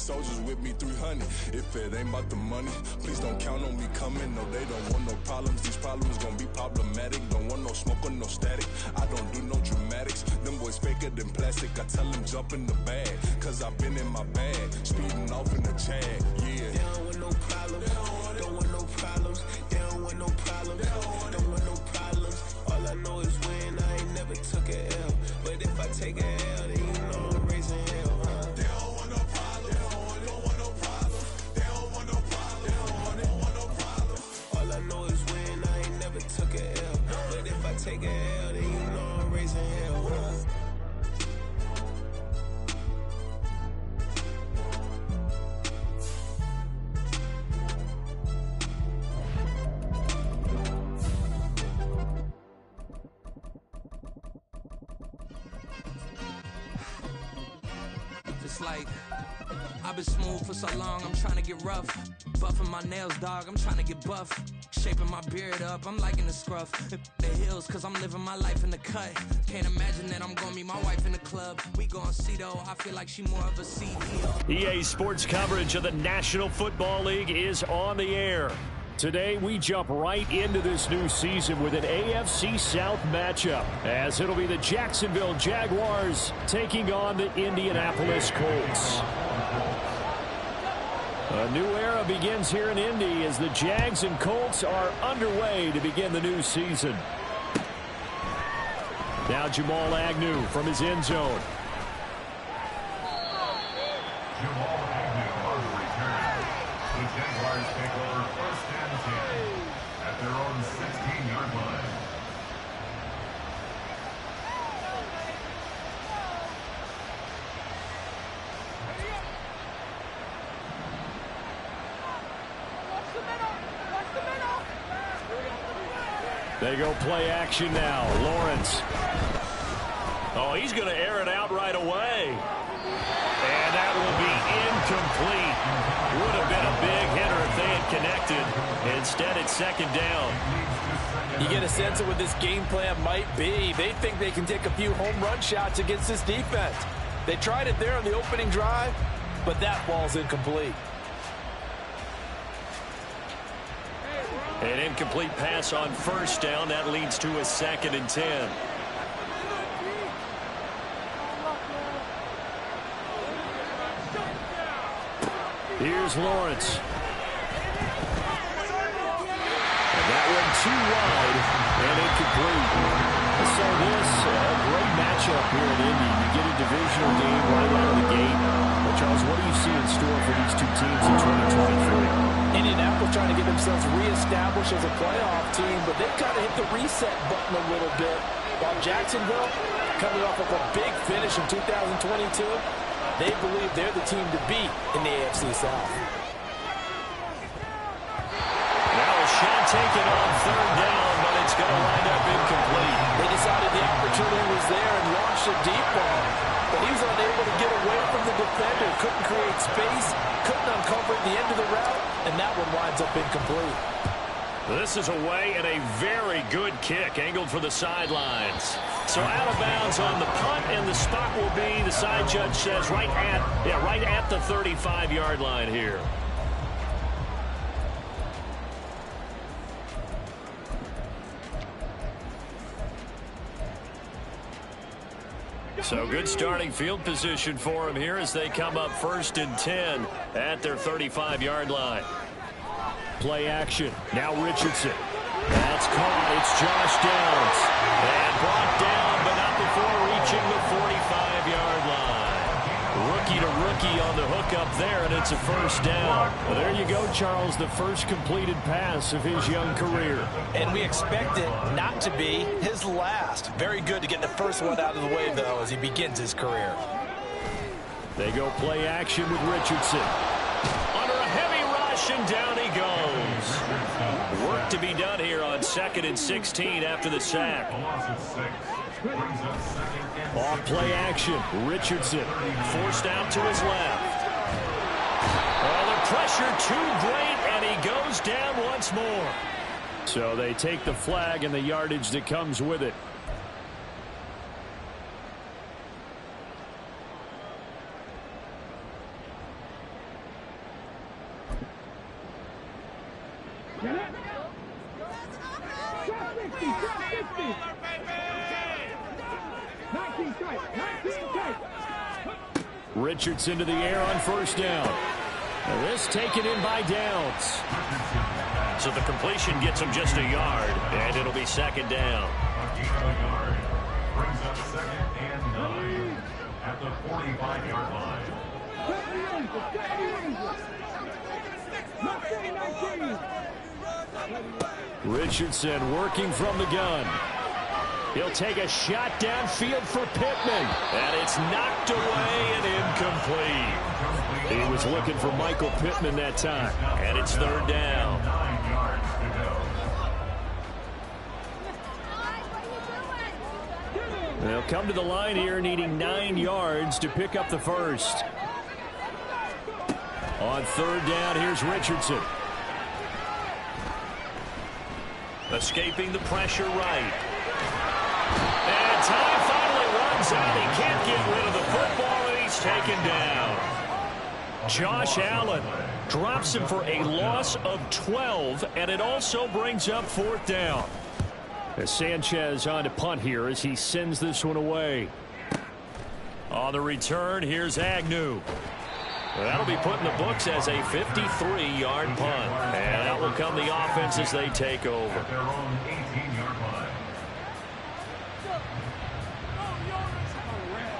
soldiers with me 300. If it ain't about the money, please don't count on me coming. No, they don't want no problems. These problems gonna be problematic. Don't want no smoke or no static. I don't do no dramatics. Them boys faker than plastic. I tell them jump in the bag, cause I've been in my bag, speeding off in the Jag. Yeah. They don't want no problems. Don't want no problems. They don't want no problems. Don't want no problems. All I know is win. I ain't never took a L. But if I take a L, then you know I'm raising hell, huh? They don't want no problems. They don't want no problems. They don't want no problems. They don't want no problems. All I know is win. I ain't never took a L. But if I take a L, then you know I'm raising hell, huh? It's like, I've been smooth for so long, I'm trying to get rough. Buffing my nails, dog, I'm trying to get buff. Shaping my beard up, I'm liking the scruff. The hills, cause I'm living my life in the cut. Can't imagine that I'm gonna meet my wife in the club. We gon' see though, I feel like she more of a CEO. EA Sports coverage of the National Football League is on the air. Today, we jump right into this new season with an AFC South matchup, as it'll be the Jacksonville Jaguars taking on the Indianapolis Colts. A new era begins here in Indy as the Jags and Colts are underway to begin the new season. Now Agnew from his end zone. Jamal Agnew on the return. The Jaguars take over first and 10 at their own 16-yard line. They go play action now. Lawrence. Oh, he's going to air it out right away. And that will be incomplete. Would have been a big hitter if they had connected. Instead, it's second down. You get a sense of what this game plan might be. They think they can take a few home run shots against this defense. They tried it there on the opening drive, but that ball's incomplete. An incomplete pass on first down. That leads to a 2nd and 10. Here's Lawrence. And that one too wide and incomplete. So this, a great matchup here in Indy. You get a divisional game right out of the gate. But Charles, what do you see in store for these two teams in 2023? Indianapolis trying to get themselves reestablished as a playoff team, but they've got to hit the reset button a little bit. While Jacksonville, coming off of a big finish in 2022, they believe they're the team to beat in the AFC South. Now a shot taken on third down, but it's going to wind up incomplete. They decided the opportunity was there and launched a deep ball, but he was unable to get away from the defender, couldn't create space, couldn't uncover the end of the route, and that one winds up incomplete. This is away and a very good kick angled for the sidelines. So out of bounds on the punt, and the spot will be, the side judge says, right at the 35-yard line here. So good starting field position for them here as they come up 1st and 10 at their 35-yard line. Play action. Now Richardson. That's caught. It's Josh Downs. And brought down, but not before reaching the 45-yard line. Rookie to rookie on the hook up there, and it's a first down. Well, there you go, Charles, the first completed pass of his young career. And we expect it not to be his last. Very good to get the first one out of the way, though, as he begins his career. They go play action with Richardson. Under a heavy rush, and down he goes. Work to be done here on 2nd and 16 after the sack. Off play action, Richardson forced out to his left. Oh, the pressure too great, and he goes down once more. So they take the flag and the yardage that comes with it. Richardson to the air on first down. Now this taken in by Downs. So the completion gets him just a yard, and it'll be second down. A gain of a yard brings up 2nd and 9 at the 45-yard line. Richardson working from the gun. He'll take a shot downfield for Pittman. And it's knocked away and incomplete. He was looking for Michael Pittman that time. And it's third down. 9 yards to go. They'll come to the line here needing 9 yards to pick up the first. On third down, here's Richardson. Escaping the pressure right. And time finally runs out. He can't get rid of the football, and he's taken down. Josh Allen drops him for a loss of 12, and it also brings up fourth down. As Sanchez on to punt here as he sends this one away. On the return, here's Agnew. That'll be put in the books as a 53-yard punt. And out will come the offense as they take over. At their own 18-yard line.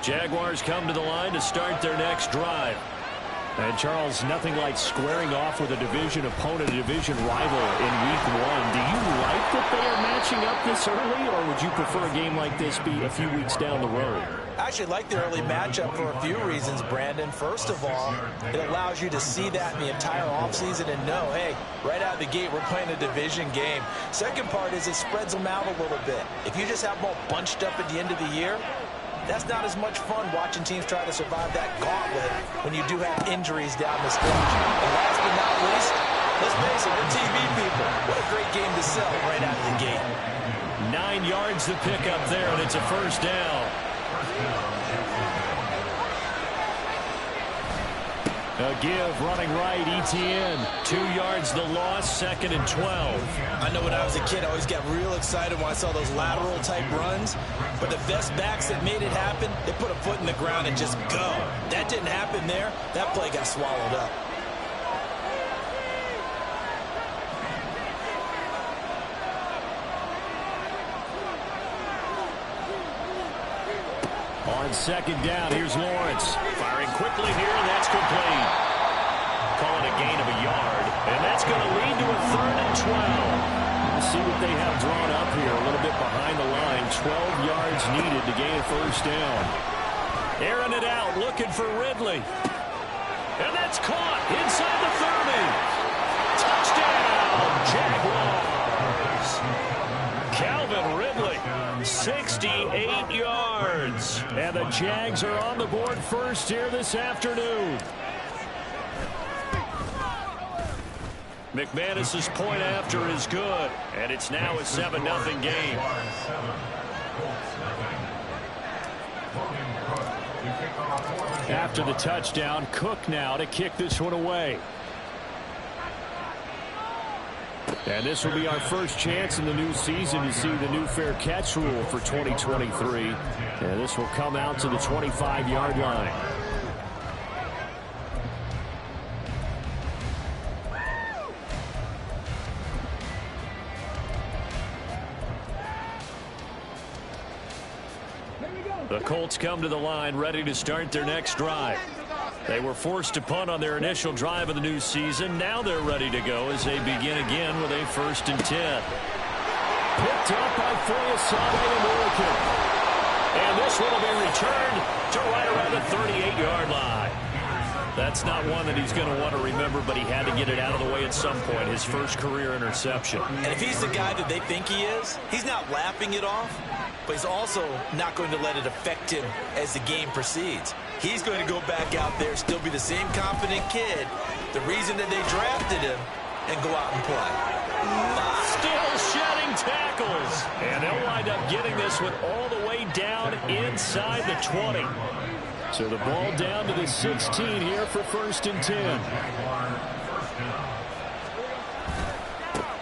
Jaguars come to the line to start their next drive. And Charles, nothing like squaring off with a division opponent, a division rival in week 1. Do you like that they are matching up this early, or would you prefer a game like this be a few weeks down the road? I actually like the early matchup for a few reasons, Brandon. First of all, it allows you to see that in the entire offseason and know, hey, right out of the gate, we're playing a division game. Second part is it spreads them out a little bit. If you just have them all bunched up at the end of the year, that's not as much fun watching teams try to survive that gauntlet when you do have injuries down the stretch. And last but not least, let's face it, we're TV people. What a great game to sell right out of the gate. 9 yards to pick up there, and it's a first down. A give running right, Etienne. 2 yards the loss, 2nd and 12. I know when I was a kid, I always got real excited when I saw those lateral type runs. But the best backs that made it happen, they put a foot in the ground and just go. That didn't happen there. That play got swallowed up. On second down, here's Lawrence. Firing quickly here, and that's complete. Call it a gain of a yard, and that's going to lead to a 3rd and 12. We'll see what they have drawn up here. A little bit behind the line. 12 yards needed to gain a first down. Airing it out, looking for Ridley. And that's caught inside the 30. Touchdown, Jaguars. Calvin Ridley. 68 yards. And the Jags are on the board first here this afternoon. McManus's point after is good. And it's now a 7-0 game. After the touchdown, Cook now to kick this one away. And this will be our first chance in the new season to see the new fair catch rule for 2023. And this will come out to the 25-yard line. The Colts come to the line ready to start their next drive. They were forced to punt on their initial drive of the new season. Now they're ready to go as they begin again with a 1st and 10. Picked up by Foyesade and Milliken. And this one will be returned to right around the 38-yard line. That's not one that he's going to want to remember, but he had to get it out of the way at some point. His first career interception. And if he's the guy that they think he is, he's not laughing it off, but he's also not going to let it affect him as the game proceeds. He's going to go back out there, still be the same confident kid, the reason that they drafted him, and go out and play. Still shedding tackles. And they'll wind up getting this one all the way down inside the 20. So the ball down to the 16 here for 1st and 10.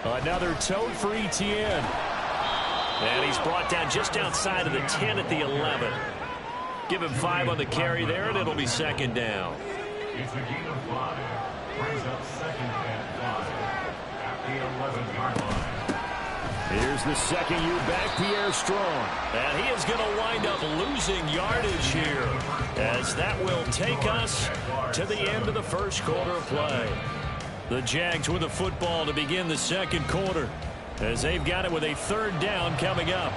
Another tote for Etienne. And he's brought down just outside of the 10 at the 11. Give him 5 on the carry there, and it'll be second down. It's a gain of 5. Brings up second and 5 at the 11-yard line. Here's the second-year back, Pierre Strong. And he is going to wind up losing yardage here, as that will take us to the end of the first quarter of play. The Jags with the football to begin the second quarter, as they've got it with a third down coming up.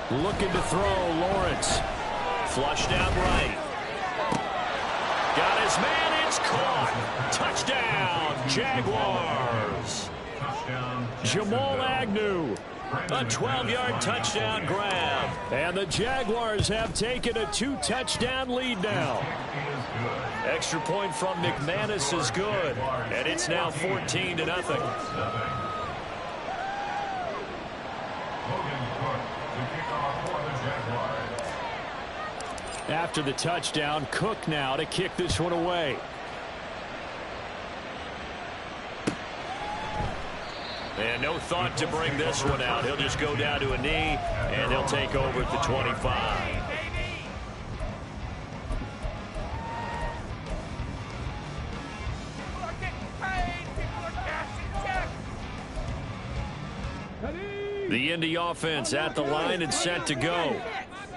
Looking to throw, Lawrence. Flushed out right. Got his man, it's caught. Touchdown, Jaguars. Jamal Agnew. A 12-yard touchdown grab. And the Jaguars have taken a 2-touchdown lead now. Extra point from McManus is good. And it's now 14-0. After the touchdown, Cook now to kick this one away. And no thought to bring this one out. He'll just go down to a knee, and he'll take over at the 25. The Indy offense at the line and set to go.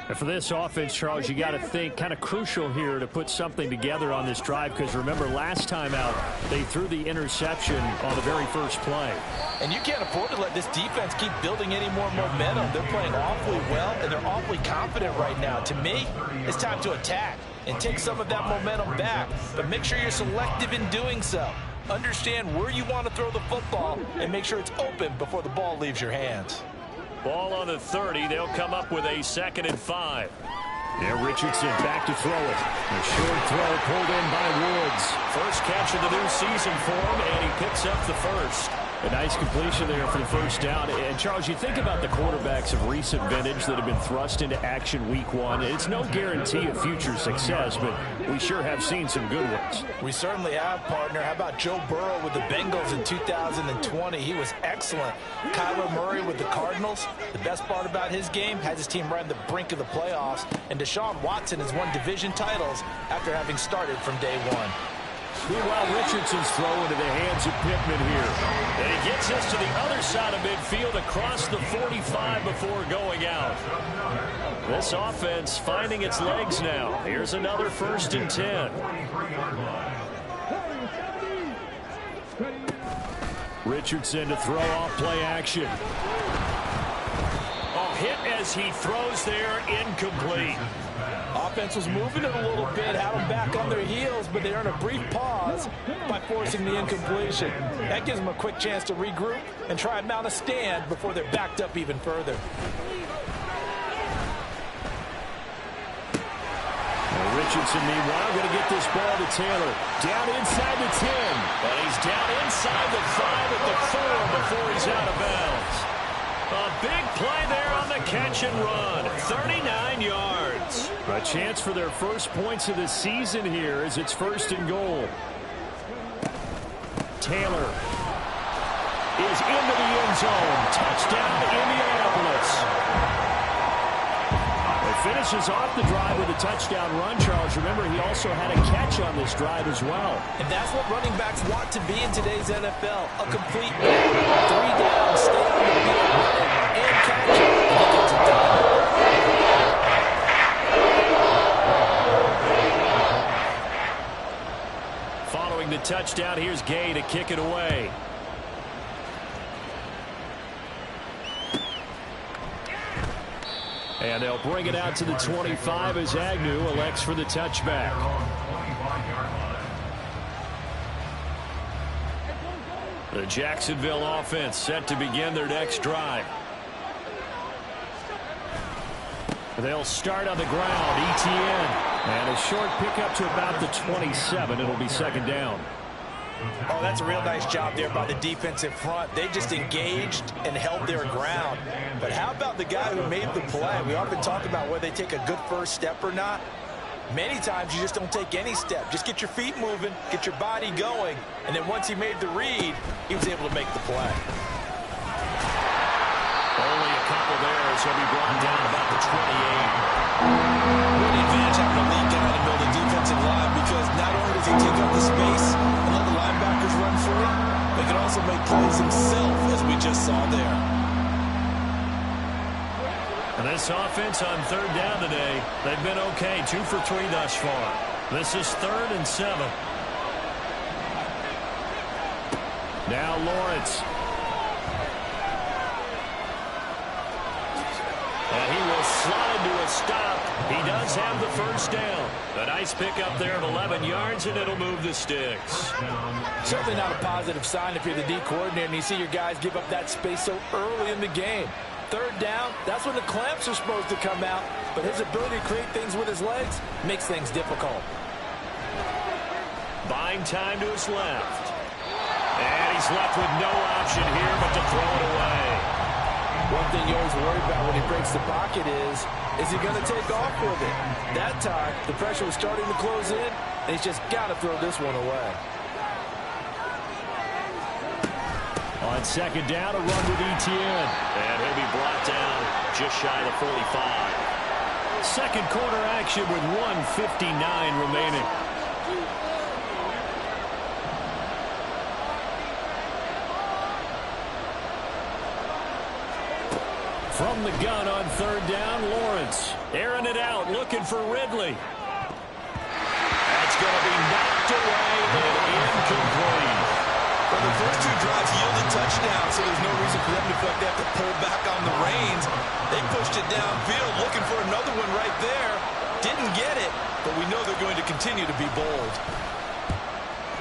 And for this offense, Charles, you got to think kind of crucial here to put something together on this drive, because remember last time out they threw the interception on the very first play. And you can't afford to let this defense keep building any more momentum. They're playing awfully well, and they're awfully confident right now. To me, it's time to attack and take some of that momentum back, but make sure you're selective in doing so. Understand where you want to throw the football and make sure it's open before the ball leaves your hands. Ball on the 30. They'll come up with a 2nd and 5. Yeah, Richardson back to throw it. A short throw pulled in by Woods. First catch of the new season for him, and he picks up the first. A nice completion there for the first down. And, Charles, you think about the quarterbacks of recent vintage that have been thrust into action week 1. It's no guarantee of future success, but we sure have seen some good ones. We certainly have, partner. How about Joe Burrow with the Bengals in 2020? He was excellent. Kyler Murray with the Cardinals. The best part about his game, has his team right on the brink of the playoffs. And Deshaun Watson has won division titles after having started from day 1. Meanwhile, Richardson's throw into the hands of Pittman here. And he gets us to the other side of midfield across the 45 before going out. This offense finding its legs now. Here's another 1st and 10. Richardson to throw off play action. Oh, hit as he throws there, incomplete. Offense was moving it a little bit, had them back on their heels, but they earned a brief pause by forcing the incompletion. That gives them a quick chance to regroup and try and mount a stand before they're backed up even further. Well, Richardson, meanwhile, going to get this ball to Taylor. Down inside the 10. And he's down inside the 5 at the 4 before he's out of bounds. A big play there on the catch and run. 39 yards. A chance for their first points of the season here as it's 1st and goal. Taylor is into the end zone. Touchdown, Indianapolis. It finishes off the drive with a touchdown run, Charles. Remember, he also had a catch on this drive as well. And that's what running backs want to be in today's NFL. A complete 3 down, stay on the field, and catch it. And he gets it done. Following the touchdown, here's Gay to kick it away. And they'll bring it out to the 25 as Agnew elects for the touchback. The Jacksonville offense set to begin their next drive. They'll start on the ground. ETN. And a short pickup to about the 27. It'll be second down. Oh, that's a real nice job there by the defensive front. They just engaged and held their ground. But how about the guy who made the play? We often talk about whether they take a good first step or not. Many times you just don't take any step. Just get your feet moving, get your body going, and then once he made the read, he was able to make the play. Only a couple there as he'll be brought down about the 28. Really advantage having a lead guy in the middle of the defensive line, because not only does he take up the space and let the linebackers run free, but he can also make plays himself, as we just saw there. And this offense on third down today, they've been okay. 2 for 3 thus far. This is 3rd and 7. Now Lawrence. And he will slide into a stop. He does have the first down. A nice pickup there of 11 yards, and it'll move the sticks. Certainly not a positive sign if you're the D coordinator and you see your guys give up that space so early in the game. Third down, that's when the clamps are supposed to come out, but his ability to create things with his legs makes things difficult. Buying time to his left. And he's left with no option here but to throw it away. One thing you always worry about when he breaks the pocket is he going to take off with it? That time, the pressure was starting to close in, and he's just got to throw this one away. On second down, a run with ETN. And he'll be brought down just shy of the 45. Second quarter action with 1:59 remaining. From the gun on third down, Lawrence. Airing it out, looking for Ridley. That's going to be knocked away and incomplete. Well, the first 2 drives yielded touchdowns, so there's no reason for them to feel like they have to pull back on the reins. They pushed it downfield, looking for another one right there. Didn't get it, but we know they're going to continue to be bold.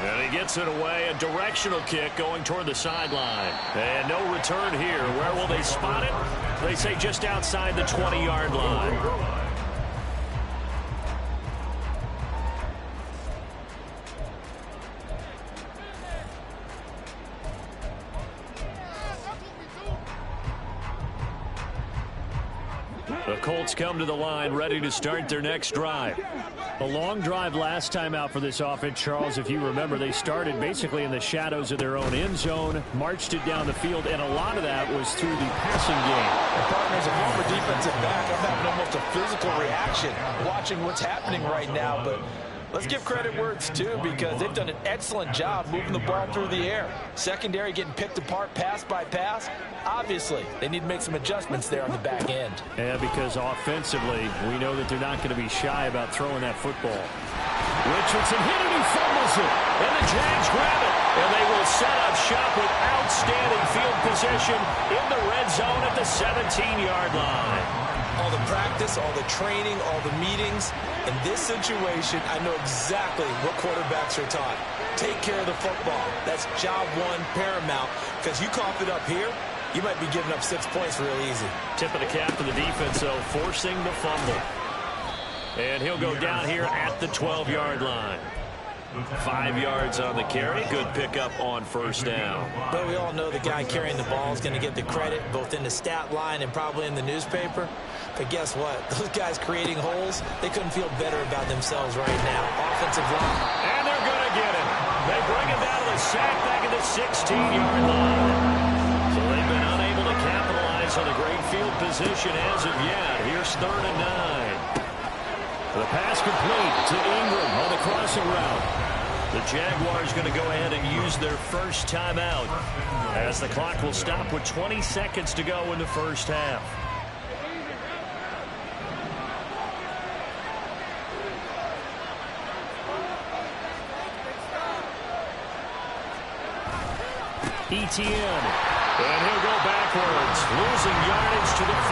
And he gets it away, a directional kick going toward the sideline. And no return here. Where will they spot it? They say just outside the 20-yard line. The Colts come to the line, ready to start their next drive. A long drive last time out for this offense, Charles. If you remember, they started basically in the shadows of their own end zone, marched it down the field, and a lot of that was through the passing game. And partners, a former defensive back, I'm having almost a physical reaction watching what's happening right now, but let's give credit where it's due, because they've done an excellent job moving the ball through the air. Secondary getting picked apart pass by pass. Obviously, they need to make some adjustments there on the back end. Yeah, because offensively, we know that they're not going to be shy about throwing that football. Richardson hit it, he fumbles it, and the Jags grab it, and they will set up shop with outstanding field position in the red zone at the 17-yard line. All the practice, all the training, all the meetings. In this situation, I know exactly what quarterbacks are taught. Take care of the football. That's job one, paramount, because you cough it up here, you might be giving up 6 points real easy. Tip of the cap to the defense, though, forcing the fumble. And he'll go down here at the 12-yard line. 5 yards on the carry. Good pickup on first down. But we all know the guy carrying the ball is going to get the credit both in the stat line and probably in the newspaper. But guess what? Those guys creating holes, they couldn't feel better about themselves right now. Offensive line. And they're going to get it. They bring him down to the sack back at the 16-yard line. So they've been unable to capitalize on a great field position as of yet. Here's 3rd and 9. The pass complete to Ingram on the crossing route. The Jaguars going to go ahead and use their first timeout as the clock will stop with 20 seconds to go in the first half. ETN, and he'll go backwards, losing yardage to the 5.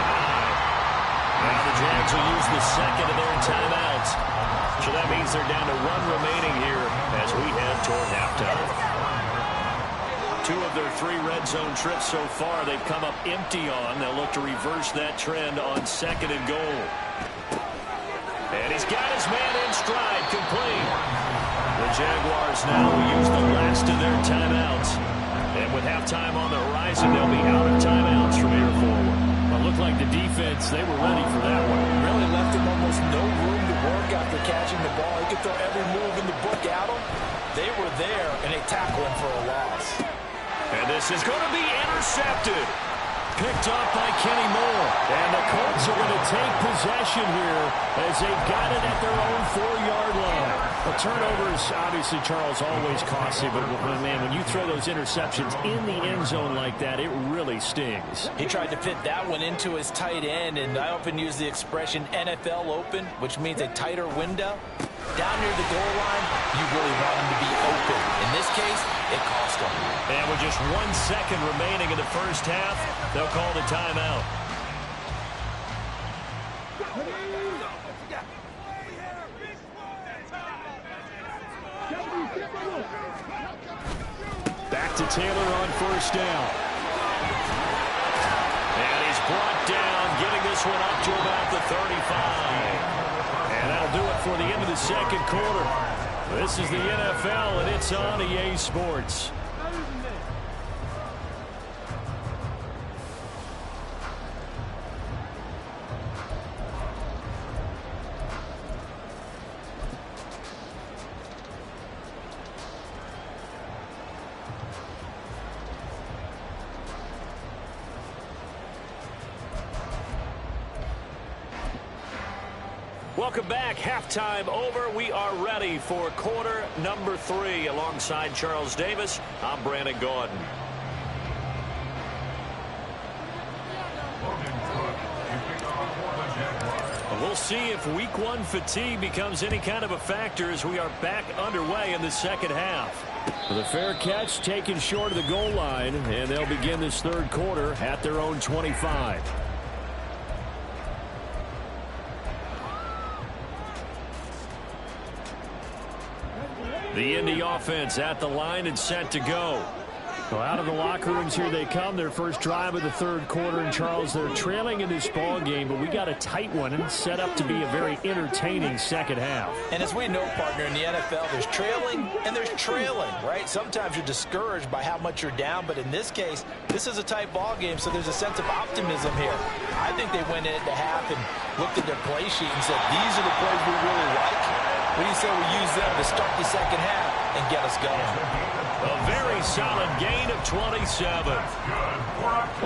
Now the Jags will use the second of their timeouts. So that means they're down to 1 remaining here as we head toward halftime. 2 of their 3 red zone trips so far they've come up empty on. They'll look to reverse that trend on 2nd and goal. And he's got his man in stride, complete. The Jaguars now will use the last of their timeouts. And with halftime on the horizon, they'll be out of timeouts from here forward. It looked like the defense, they were ready for that one. Really left him almost no room to work after catching the ball. He could throw every move in the book at him. They were there, and they tackled him for a loss. And this is going to be intercepted. Picked up by Kenny Moore. And the Colts are going to take possession here as they've got it at their own 4-yard line. The turnovers, obviously, Charles, always costly. But, man, when you throw those interceptions in the end zone like that, it really stings. He tried to fit that one into his tight end, and I often use the expression NFL open, which means a tighter window. Down near the goal line, you really want him to be open. In this case, it cost him. And with just 1 second remaining in the first half, they'll call the timeout. Back to Taylor on first down. And he's brought down, getting this one up to about the 35. And that'll do it for the end of the second quarter. This is the NFL, and it's on EA Sports. Welcome back. Halftime over. We are ready for quarter number 3. Alongside Charles Davis, I'm Brandon Gordon. We'll see if week 1 fatigue becomes any kind of a factor as we are back underway in the second half. The fair catch taken short of the goal line, and they'll begin this third quarter at their own 25. The Indy offense at the line and set to go. Well, out of the locker rooms here they come. Their first drive of the third quarter. And, Charles, they're trailing in this ball game, but we got a tight one and set up to be a very entertaining second half. And as we know, partner, in the NFL, there's trailing and there's trailing, right? Sometimes you're discouraged by how much you're down, but in this case, this is a tight ball game, so there's a sense of optimism here. I think they went in at the half and looked at their play sheet and said, these are the plays we really like. What do you say we use them to start the second half and get us going? A very solid gain of 27.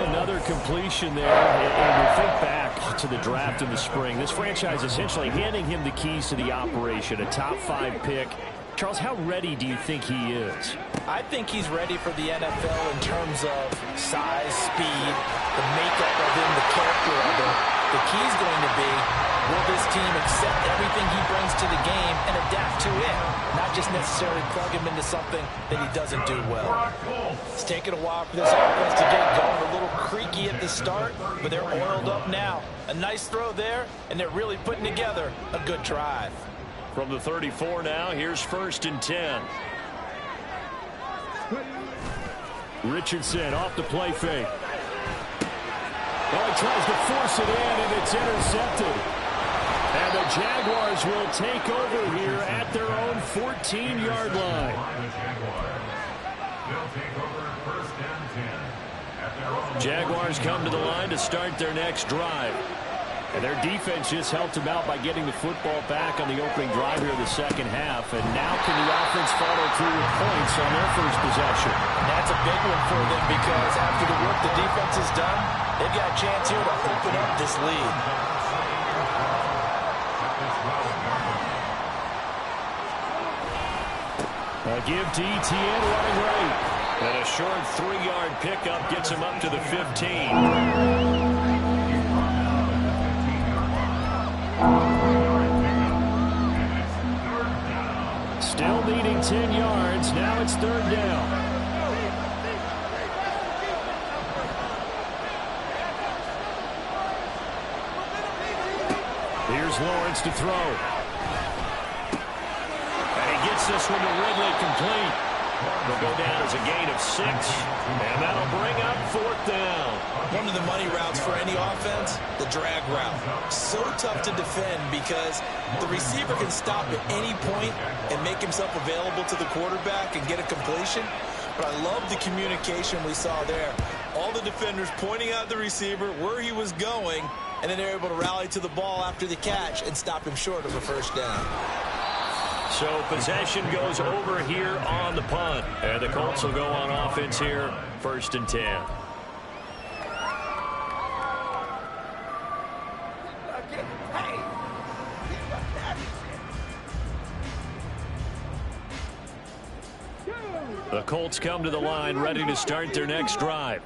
Another completion there. And we think back to the draft in the spring. This franchise essentially handing him the keys to the operation, a top 5 pick. Charles, how ready do you think he is? I think he's ready for the NFL in terms of size, speed, the makeup of him, the character of him. The key is going to be, will this team accept everything he brings to the game and adapt to it? Not just necessarily plug him into something that he doesn't do well. It's taken a while for this offense to get going. A little creaky at the start, but they're oiled up now. A nice throw there, and they're really putting together a good drive. From the 34 now, here's 1st and 10. Richardson off the play fake. Oh, he tries to force it in, and it's intercepted. And the Jaguars will take over here at their own 14-yard line. Jaguars come to the line to start their next drive. And their defense just helped them out by getting the football back on the opening drive here in the second half. And now can the offense follow through with points on their first possession? That's a big one for them because after the work the defense has done, they've got a chance here to open up this lead. A give to Etienne running right. And a short 3-yard pickup gets him up to the 15. Still needing 10 yards. Now it's 3rd down. Here's Lawrence to throw. And he gets this one to Ridley complete. They'll go down as a gain of 6, and that'll bring up 4th down. One of the money routes for any offense, the drag route. So tough to defend because the receiver can stop at any point and make himself available to the quarterback and get a completion. But I love the communication we saw there. All the defenders pointing out the receiver, where he was going, and then they're able to rally to the ball after the catch and stop him short of a first down. So possession goes over here on the punt. And the Colts will go on offense here, 1st and 10. The Colts come to the line, ready to start their next drive.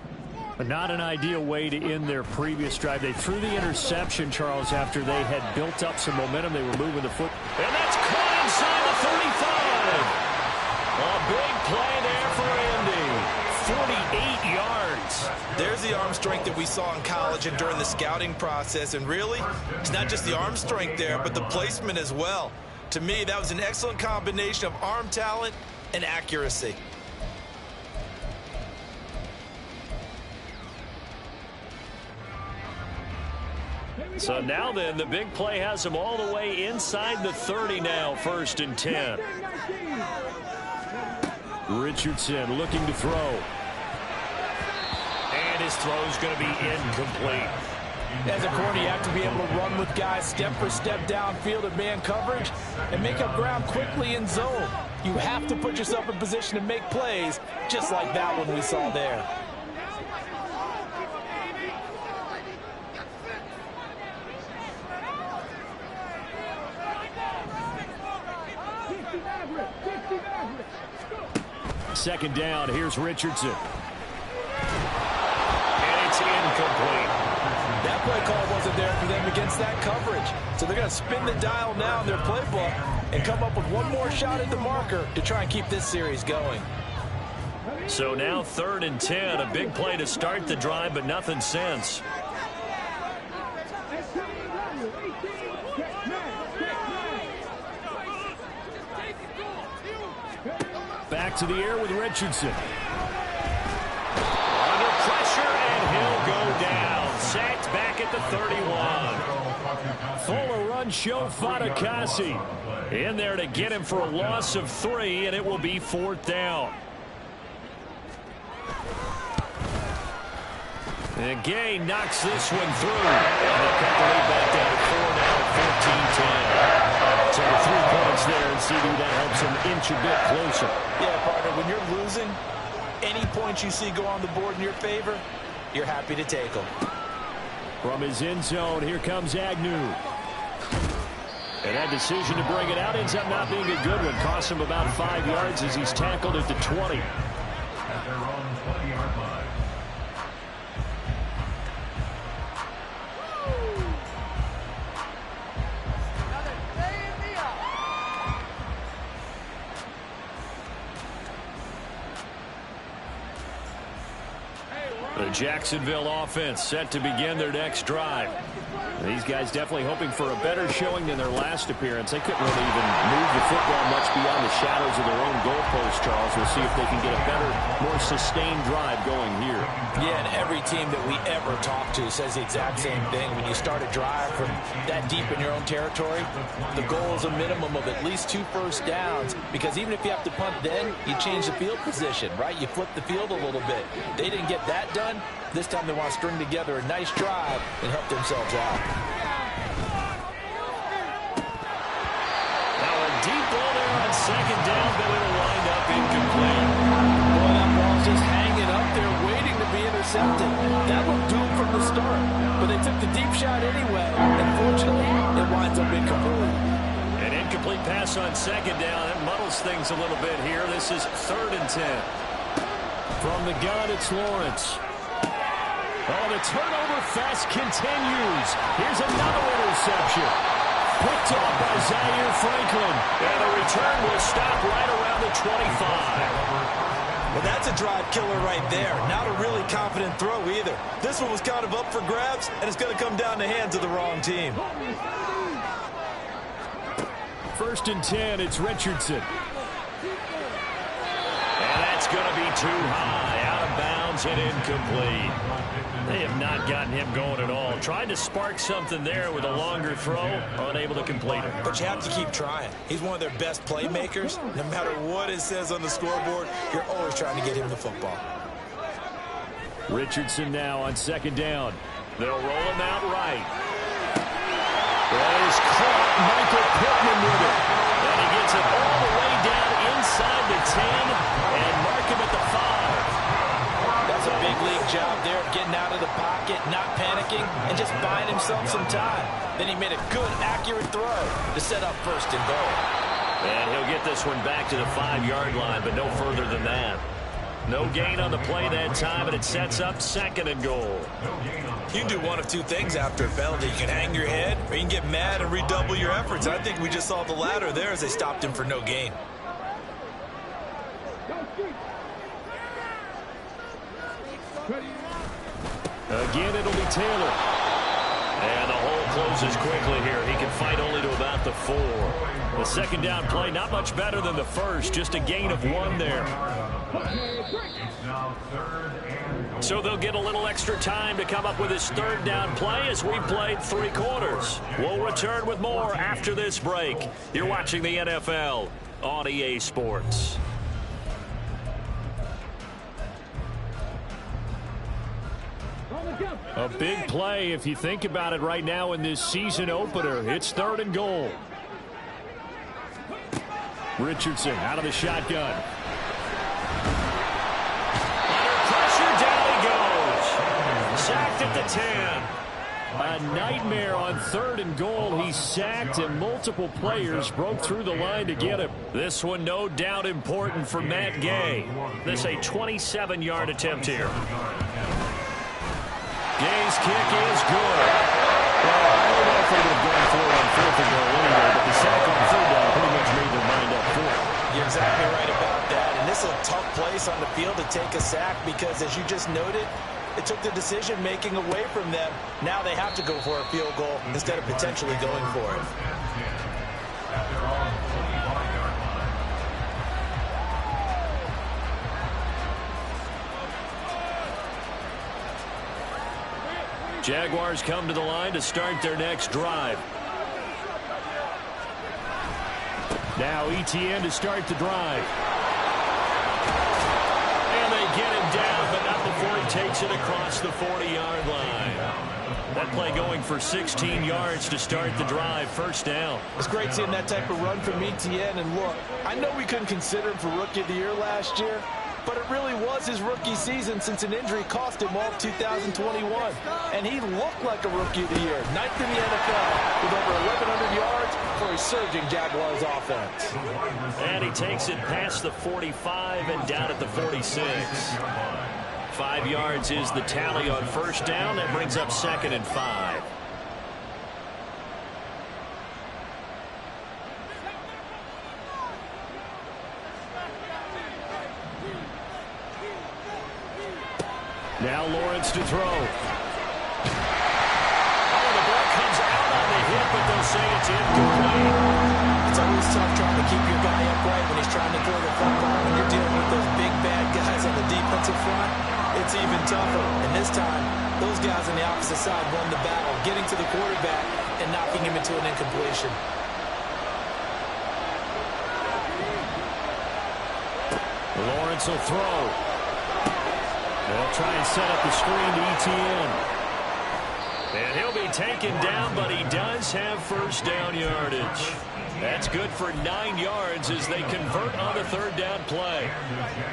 But not an ideal way to end their previous drive. They threw the interception, Charles, after they had built up some momentum. They were moving the foot. And that's caught inside the 35. A big play there for Indy. 48 yards. There's the arm strength that we saw in college and during the scouting process. And really, it's not just the arm strength there, but the placement as well. To me, that was an excellent combination of arm talent and accuracy. So now then, the big play has him all the way inside the 30 now, 1st and 10. Richardson looking to throw. And his throw's going to be incomplete. As a corner, you have to be able to run with guys step for step downfield in man coverage and make up ground quickly in zone. You have to put yourself in position to make plays, just like that one we saw there. Second down, here's Richardson. And it's incomplete. That play call wasn't there for them against that coverage. So they're going to spin the dial now in their playbook and come up with one more shot at the marker to try and keep this series going. So now 3rd and 10, a big play to start the drive, but nothing since. Back to the air with Richardson. Under pressure, and he'll go down. Sacked back at the 31. Fuller run show Fatukasi. In there to get him for a loss of 3, and it will be 4th down. And Gay knocks this one through. And they cut the lead back down to 4 now at 14-10. So the 3 points there, and CD, that helps them inch a bit closer. Yeah, partner, when you're losing, any points you see go on the board in your favor, you're happy to take them. From his end zone, here comes Agnew. And that decision to bring it out ends up not being a good one. Costs him about 5 yards as he's tackled at the 20. At their own 20-yard line. The Jacksonville offense set to begin their next drive. These guys definitely hoping for a better showing than their last appearance. They couldn't really even move the football much beyond the shadows of their own goalpost, Charles. We'll see if they can get a better, more sustained drive going here. Yeah, and every team that we ever talk to says the exact same thing. When you start a drive from that deep in your own territory, the goal is a minimum of at least 2 first downs, because even if you have to punt then, you change the field position, right? You flip the field a little bit. They didn't get that done. This time they want to string together a nice drive and help themselves out. Now a deep ball there on 2nd down, but it'll wind up incomplete. Boy, that ball's just hanging up there waiting to be intercepted. That looked doomed from the start, but they took the deep shot anyway. Unfortunately, it winds up incomplete. An incomplete pass on 2nd down. That muddles things a little bit here. This is 3rd and 10. From the gun, it's Lawrence. Oh, the turnover fest continues. Here's another interception. Picked off by Zaire Franklin. And the return will stop right around the 25. Well, that's a drive killer right there. Not a really confident throw either. This one was kind of up for grabs, and it's going to come down the hands of the wrong team. 1st and 10, it's Richardson. And too high, out of bounds and incomplete. They have not gotten him going at all. Tried to spark something there with a longer throw, unable to complete it. But you have to keep trying. He's one of their best playmakers. No matter what it says on the scoreboard, you're always trying to get him the football. Richardson now on second down. They'll roll him out right. That is caught. Michael Pittman with it. And he gets it all the way down inside the 10 and mark him at the 5. That's a big league job there, getting out of the pocket, not panicking, and just buying himself some time. Then he made a good, accurate throw to set up first and goal. And he'll get this one back to the 5-yard line, but no further than that. No gain on the play that time, and it sets up second and goal. You can do one of two things after a penalty. You can hang your head, or you can get mad and redouble your efforts. I think we just saw the latter there as they stopped him for no gain. Again, it'll be Taylor. And the hole closes quickly here. He can fight only to about the 4. The second down play, not much better than the first. Just a gain of 1 there. So they'll get a little extra time to come up with his third down play as we played 3 quarters. We'll return with more after this break. You're watching the NFL on EA Sports. A big play if you think about it right now in this season opener. It's third and goal. Richardson out of the shotgun. Under pressure, down he goes. Sacked at the 10. A nightmare on third and goal. He's sacked and multiple players broke through the line to get him. This one no doubt important for Matt Gay. This a 27-yard attempt here. Gay's kick is good. Well, I don't know if they would have gone for it on fourth and goal anyway, but the sack on third down pretty much made their mind up for it. You're exactly right about that. And this is a tough place on the field to take a sack because, as you just noted, it took the decision-making away from them. Now they have to go for a field goal instead of potentially going for it. Jaguars come to the line to start their next drive. Now ETN to start the drive. And they get him down, but not before he takes it across the 40-yard line. That play going for 16 yards to start the drive. First down. It's great seeing that type of run from ETN. And look, I know we couldn't consider him for Rookie of the Year last year, but it really was his rookie season since an injury cost him all of 2021. And he looked like a Rookie of the Year. 9th in the NFL with over 1,100 yards for a surging Jaguars offense. And he takes it past the 45 and down at the 46. 5 yards is the tally on first down. That brings up second and 5. Now Lawrence to throw. Oh, the ball comes out on the hit, but they'll say it's incomplete. It's always tough trying to keep your guy upright when he's trying to throw the football. When you're dealing with those big, bad guys on the defensive front, it's even tougher. And this time, those guys on the opposite side won the battle, getting to the quarterback and knocking him into an incompletion. Lawrence will throw. They'll try and set up the screen to ETN. And he'll be taken down, but he does have first down yardage. That's good for 9 yards as they convert on the third down play.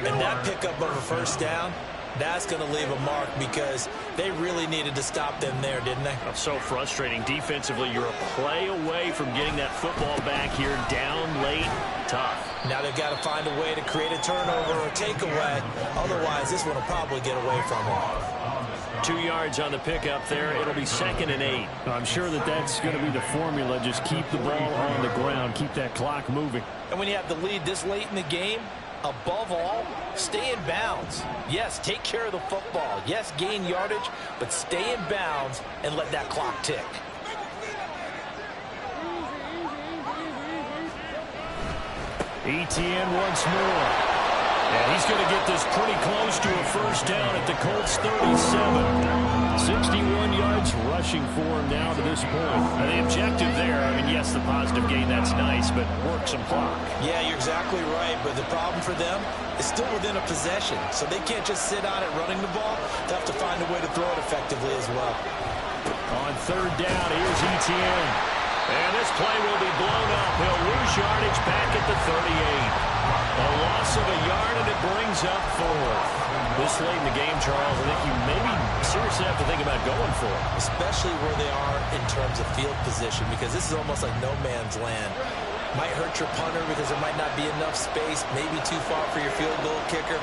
And that pickup of a first down, that's going to leave a mark because they really needed to stop them there, didn't they? That's so frustrating. Defensively, you're a play away from getting that football back here down late. Tough. Now they've got to find a way to create a turnover or takeaway. Otherwise, this one will probably get away from them. 2 yards on the pickup there. It'll be second and 8. I'm sure that's going to be the formula. Just keep the ball on the ground. Keep that clock moving. And when you have the lead this late in the game, above all, stay in bounds. Yes, take care of the football. Yes, gain yardage, but stay in bounds and let that clock tick. ETN once more. And he's going to get this pretty close to a first down at the Colts 37. 61 yards rushing for him now to this point. And the objective there, I mean, yes, the positive gain, that's nice, but work some clock. Yeah, you're exactly right, but the problem for them is still within a possession, so they can't just sit on it running the ball. They have to find a way to throw it effectively as well. On third down, here's Etienne. And this play will be blown up. He'll lose yardage back at the 38. A loss of a yard, and it brings up 4. This late in the game, Charles, I think you maybe seriously have to think about going for it. Especially where they are in terms of field position, because this is almost like no man's land. Might hurt your punter because there might not be enough space, maybe too far for your field goal kicker.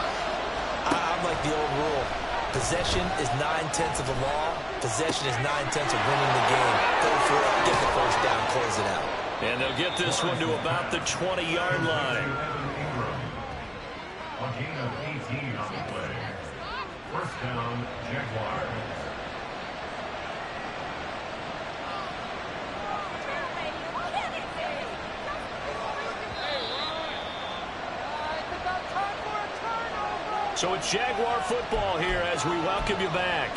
I'm like the old rule. Possession is 9/10 of the law. Possession is 9/10 of winning the game. Go for it, get the first down, close it out. And they'll get this one to about the 20-yard line. A gain of 18 on the play. First down, Jaguars. So it's Jaguar football here as we welcome you back.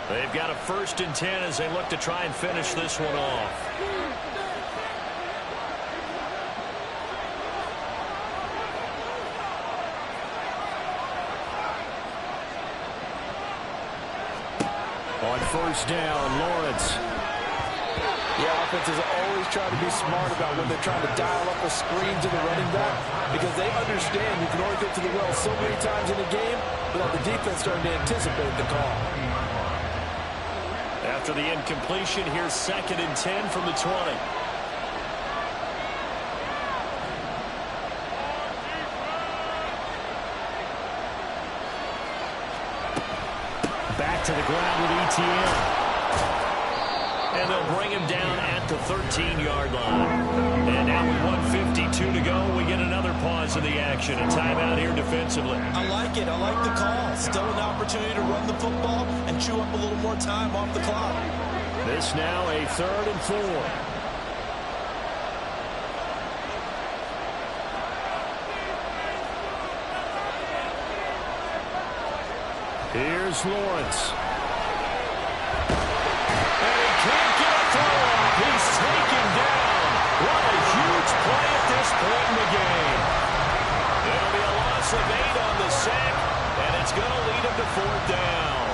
They've got a 1st and 10 as they look to try and finish this one off. On first down, Lawrence. Yeah, offenses always try to be smart about when they're trying to dial up a screen to the running back, because they understand you can only get to the well so many times in a game without the defense starting to anticipate the call. After the incompletion, here's 2nd and 10 from the 20. Back to the ground with Etienne. And they'll bring him down at the 13-yard line. And now with 1:52 to go, we get another pause of the action. A timeout here defensively. I like it. I like the call. Still an opportunity to run the football and chew up a little more time off the clock. This now a 3rd and 4. Here's Lawrence. And he can't get a throw off. He's taken down. What a huge play at this point in the game. It'll be a loss of 8 on the sack, and it's going to lead him to 4th down.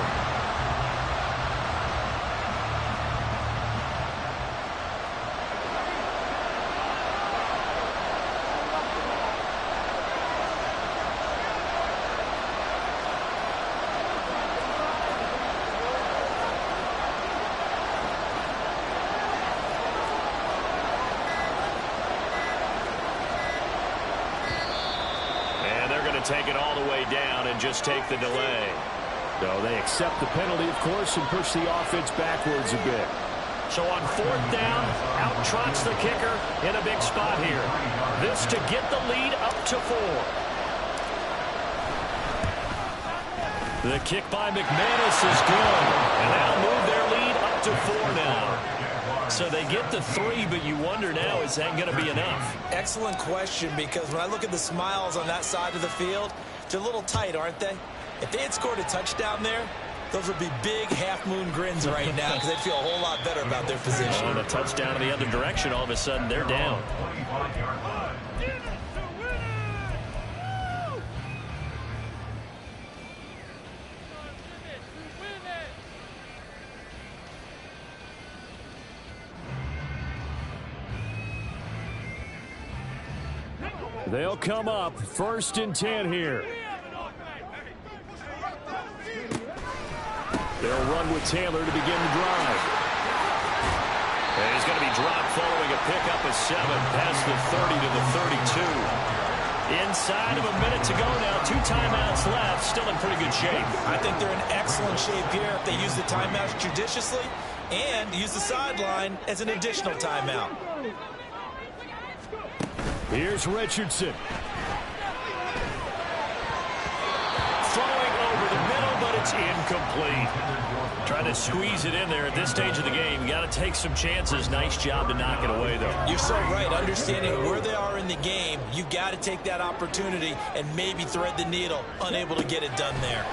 Take it all the way down and just take the delay. So they accept the penalty, of course, and push the offense backwards a bit. So on 4th down, out trots the kicker in a big spot here. This to get the lead up to 4. The kick by McManus is good, and that'll move their lead up to 4 now. So they get the 3, but you wonder now, is that going to be enough? Excellent question, because when I look at the smiles on that side of the field, they're a little tight, aren't they? If they had scored a touchdown there, those would be big half-moon grins right now, because they'd feel a whole lot better about their position. On a touchdown in the other direction, all of a sudden, they're down. They'll come up 1st and 10 here. They'll run with Taylor to begin the drive. And he's going to be dropped following a pickup of 7 past the 30 to the 32. Inside of a minute to go now. 2 timeouts left. Still in pretty good shape. I think they're in excellent shape here if they use the timeouts judiciously and use the sideline as an additional timeout. Here's Richardson. Throwing over the middle, but it's incomplete. Trying to squeeze it in there at this stage of the game. You got to take some chances. Nice job to knock it away, though. You're so right. Understanding where they are in the game, you got to take that opportunity and maybe thread the needle. Unable to get it done there.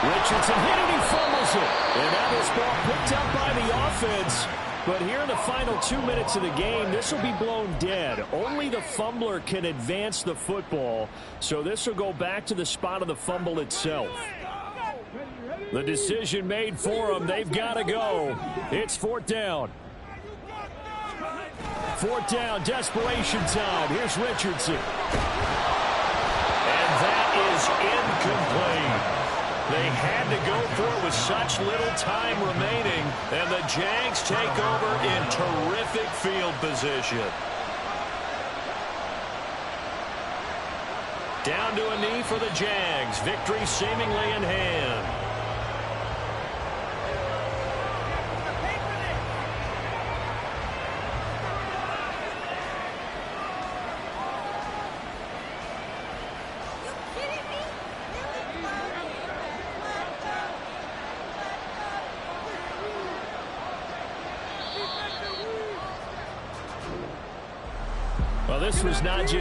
Richardson hit it, he fumbles it. And now this ball picked up by the offense. But here in the final 2 minutes of the game, this will be blown dead. Only the fumbler can advance the football. So this will go back to the spot of the fumble itself. The decision made for them. They've got to go. It's 4th down. 4th down, desperation time. Here's Richardson. And that is incomplete. They had to go for it with such little time remaining. And the Jags take over in terrific field position. Down to a knee for the Jags. Victory seemingly in hand. Well, this was not just